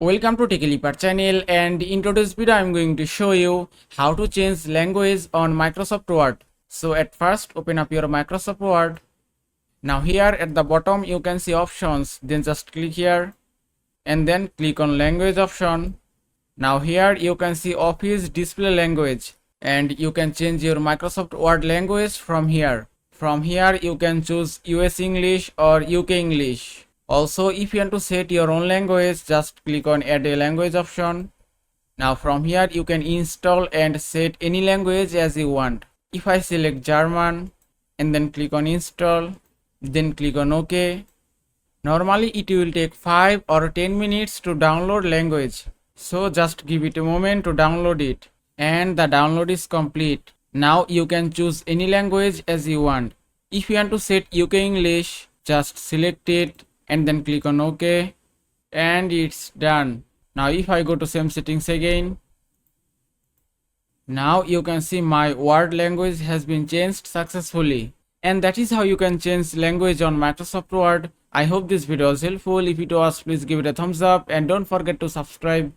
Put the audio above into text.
Welcome to Techiliper channel, and in today's video I am going to show you how to change language on Microsoft Word. So at first open up your Microsoft Word. Now here at the bottom you can see options, then just click here and then click on language option. Now here you can see Office display language and you can change your Microsoft Word language from here. From here you can choose US English or UK English. Also, if you want to set your own language, just click on add a language option. Now from here you can install and set any language as you want. If I select German and then click on install, then click on OK. Normally it will take 5 or 10 minutes to download language. So just give it a moment to download it. And the download is complete. Now you can choose any language as you want. If you want to set UK English, just select it and then click on OK, and it's done. Now if I go to same settings again, now you can see my word language has been changed successfully. And that is how you can change language on Microsoft Word. I hope this video was helpful. If it was, please give it a thumbs up and don't forget to subscribe.